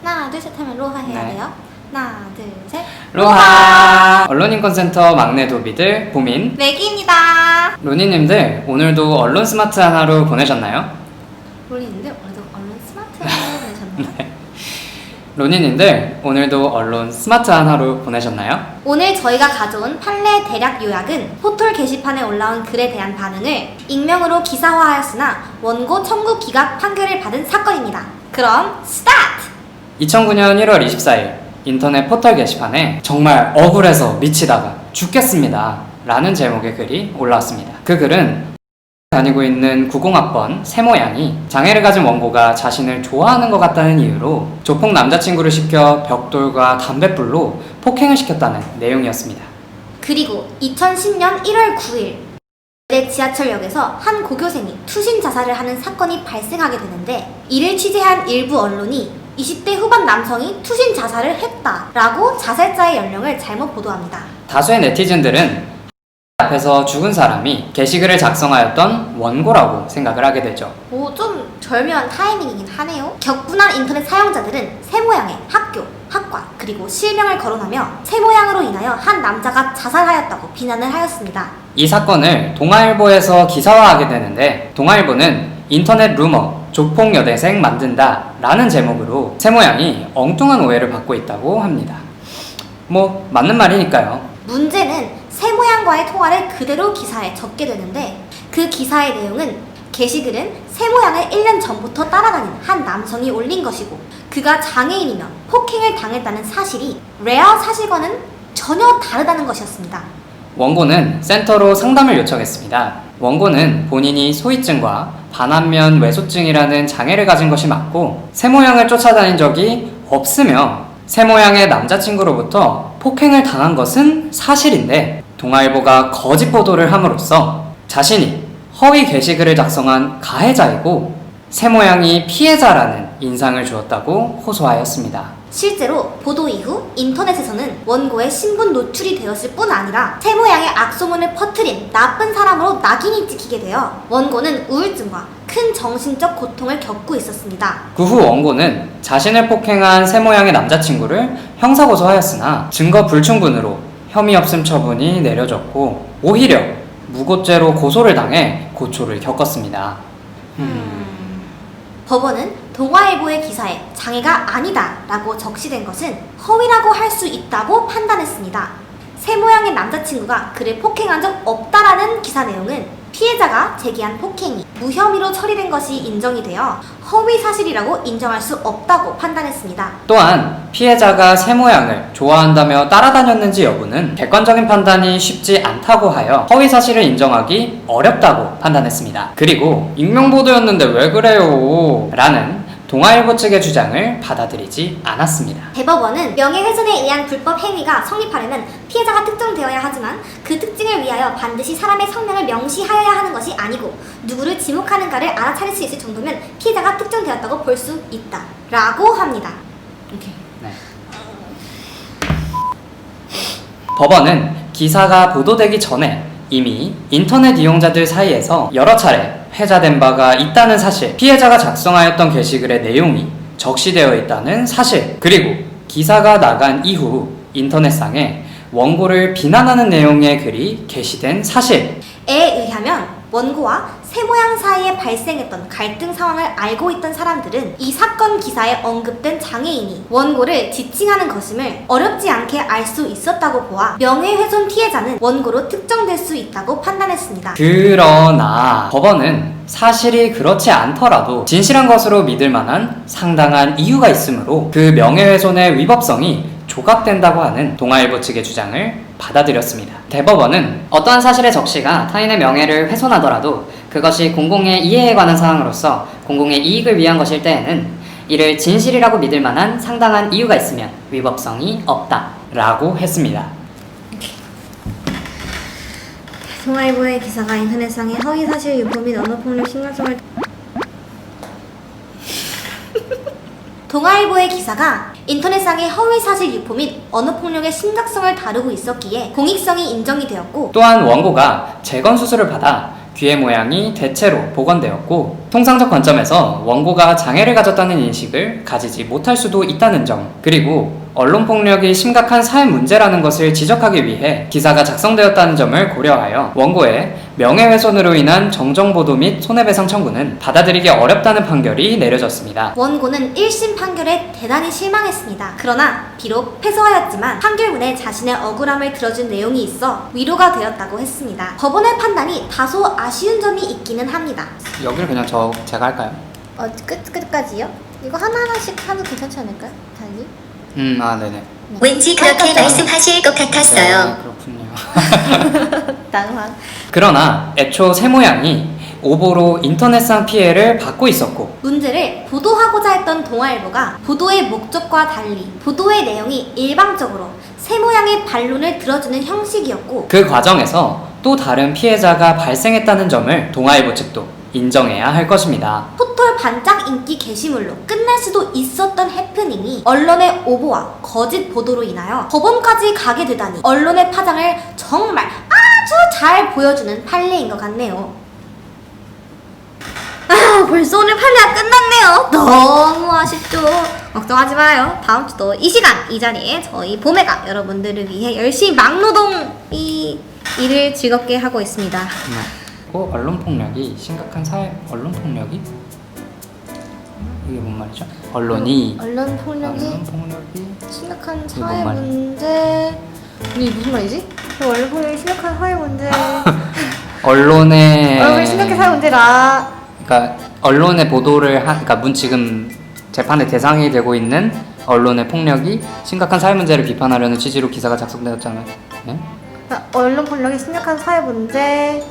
하나 둘 셋 하면 로하 해야 네. 돼요. 하나 둘 셋. 로하! 언론인권센터 막내 도비들 보민 맥기입니다. 로니님들 오늘도 언론 스마트한 하루 보내셨나요? 로니님들 오늘도 언론 스마트 하루 보내셨나요? 네. 로니님들 오늘도 언론 스마트한 하루 보내셨나요? 오늘 저희가 가져온 판례 대략 요약은 포털 게시판에 올라온 글에 대한 반응을 익명으로 기사화하였으나 원고 청구 기각 판결을 받은 사건입니다. 그럼 스타트! 2009년 1월 24일 인터넷 포털 게시판에 정말 억울해서 미치다가 죽겠습니다 라는 제목의 글이 올라왔습니다. 그 글은 다니고 있는 90학번 세모양이 장애를 가진 원고가 자신을 좋아하는 것 같다는 이유로 조폭 남자친구를 시켜 벽돌과 담뱃불로 폭행을 시켰다는 내용이었습니다. 그리고 2010년 1월 9일 내 지하철역에서 한 고교생이 투신 자살을 하는 사건이 발생하게 되는데 이를 취재한 일부 언론이 20대 후반 남성이 투신 자살을 했다라고 자살자의 연령을 잘못 보도합니다. 다수의 네티즌들은 앞에서 죽은 사람이 게시글을 작성하였던 원고라고 생각을 하게 되죠. 좀 절묘한 타이밍이긴 하네요. 격분한 인터넷 사용자들은 세모양의 학교, 학과, 그리고 실명을 거론하며 세모양으로 인하여 한 남자가 자살하였다고 비난을 하였습니다. 이 사건을 동아일보에서 기사화하게 되는데 동아일보는 인터넷 루머 조폭 여대생 만든다 라는 제목으로 세모양이 엉뚱한 오해를 받고 있다고 합니다. 뭐 맞는 말이니까요. 문제는 세모양과의 통화를 그대로 기사에 적게 되는데 그 기사의 내용은 게시글은 세모양을 1년 전부터 따라다니는 한 남성이 올린 것이고 그가 장애인이며 폭행을 당했다는 사실이 레알 사실과는 전혀 다르다는 것이었습니다. 원고는 센터로 상담을 요청했습니다. 원고는 본인이 소위증과 반안면 외소증이라는 장애를 가진 것이 맞고 세모양을 쫓아다닌 적이 없으며 세모양의 남자친구로부터 폭행을 당한 것은 사실인데 동아일보가 거짓 보도를 함으로써 자신이 허위 게시글을 작성한 가해자이고 세모양이 피해자라는 인상을 주었다고 호소하였습니다. 실제로 보도 이후 인터넷에서는 원고의 신분 노출이 되었을 뿐 아니라 세모양의 악소문을 퍼뜨린 나쁜 사람으로 낙인이 찍히게 되어 원고는 우울증과 큰 정신적 고통을 겪고 있었습니다. 그 후 원고는 자신을 폭행한 세모양의 남자친구를 형사고소하였으나 증거 불충분으로 혐의 없음 처분이 내려졌고 오히려 무고죄로 고소를 당해 고초를 겪었습니다. 법원은 동아일보의 기사에 장애가 아니다 라고 적시된 것은 허위라고 할 수 있다고 판단했습니다. 세모양의 남자친구가 그를 폭행한 적 없다라는 기사 내용은 피해자가 제기한 폭행이 무혐의로 처리된 것이 인정이 되어 허위 사실이라고 인정할 수 없다고 판단했습니다. 또한 피해자가 세모양을 좋아한다며 따라다녔는지 여부는 객관적인 판단이 쉽지 않다고 하여 허위 사실을 인정하기 어렵다고 판단했습니다. 그리고 익명보도였는데 왜 그래요? 라는 동아일보 측의 주장을 받아들이지 않았습니다. 대법원은 명예훼손에 의한 불법 행위가 성립하려면 피해자가 특정되어야 하지만 그 특징을 위하여 반드시 사람의 성명을 명시하여야 하는 것이 아니고 누구를 지목하는가를 알아차릴 수 있을 정도면 피해자가 특정되었다고 볼 수 있다 라고 합니다. 오케이. 네. 법원은 기사가 보도되기 전에 이미 인터넷 이용자들 사이에서 여러 차례 회자된 바가 있다는 사실, 피해자가 작성하였던 게시글의 내용이 적시되어 있다는 사실, 그리고 기사가 나간 이후 인터넷상에 원고를 비난하는 내용의 글이 게시된 사실에 의하면 원고와 세모양 사이에 발생했던 갈등 상황을 알고 있던 사람들은 이 사건 기사에 언급된 장애인이 원고를 지칭하는 것임을 어렵지 않게 알 수 있었다고 보아 명예훼손 피해자는 원고로 특정될 수 있다고 판단했습니다. 그러나 법원은 사실이 그렇지 않더라도 진실한 것으로 믿을 만한 상당한 이유가 있으므로 그 명예훼손의 위법성이 조각된다고 하는 동아일보 측의 주장을 받아들였습니다. 대법원은 어떠한 사실의 적시가 타인의 명예를 훼손하더라도 그것이 공공의 이해에 관한 사항으로서 공공의 이익을 위한 것일 때에는 이를 진실이라고 믿을 만한 상당한 이유가 있으면 위법성이 없다라고 했습니다. 동아일보의 기사가 인터넷상의 허위사실 유포 및 언어폭력 심각성을 동아일보의 기사가 인터넷상의 허위사실 유포 및 언어폭력의 심각성을 다루고 있었기에 공익성이 인정이 되었고 또한 원고가 재건수술을 받아 귀의 모양이 대체로 복원되었고 통상적 관점에서 원고가 장애를 가졌다는 인식을 가지지 못할 수도 있다는 점, 그리고 언론 폭력이 심각한 사회 문제라는 것을 지적하기 위해 기사가 작성되었다는 점을 고려하여 원고의 명예훼손으로 인한 정정보도 및 손해배상 청구는 받아들이기 어렵다는 판결이 내려졌습니다. 원고는 1심 판결에 대단히 실망했습니다. 그러나 비록 패소하였지만 판결문에 자신의 억울함을 들어준 내용이 있어 위로가 되었다고 했습니다. 법원의 판단이 다소 아쉬운 점이 있기는 합니다. 여기를 그냥 제가 할까요? 끝까지요? 이거 하나하나씩 하도 괜찮지 않을까요? 달리? 네네. 왠지 그렇게 말씀하실 것 같았어요. 네, 그렇군요. 다음. 그러나 애초 세모양이 오보로 인터넷상 피해를 받고 있었고 문제를 보도하고자 했던 동아일보가 보도의 목적과 달리 보도의 내용이 일방적으로 세모양의 반론을 들어주는 형식이었고 그 과정에서 또 다른 피해자가 발생했다는 점을 동아일보 측도 인정해야 할 것입니다. 포털 반짝 인기 게시물로 끝날 수도 있었던 해프닝이 언론의 오보와 거짓 보도로 인하여 법원까지 가게 되다니 언론의 파장을 정말 아주 잘 보여주는 판례인 것 같네요. 벌써 오늘 판례가 끝났네요. 너무 아쉽죠. 걱정하지 마요. 다음 주도 이 시간 이 자리에 저희 봄애가 여러분들을 위해 열심히 막노동 이 일을 즐겁게 하고 있습니다. 그리고 언론 폭력이 심각한 언론 폭력이 이게 뭔 말이죠? 언론 폭력이 심각한 이게 뭔 사회 말이야? 문제. 이게 무슨 말이지? 언론 폭력이 심각한 사회 문제. 언론의 심각한 사회 문제라. 그러니까 언론의 보도를 그러니까 지금 재판의 대상이 되고 있는 언론의 폭력이 심각한 사회 문제를 비판하려는 취지로 기사가 작성되었잖아요. 네? 언론 폭력이 심각한 사회 문제.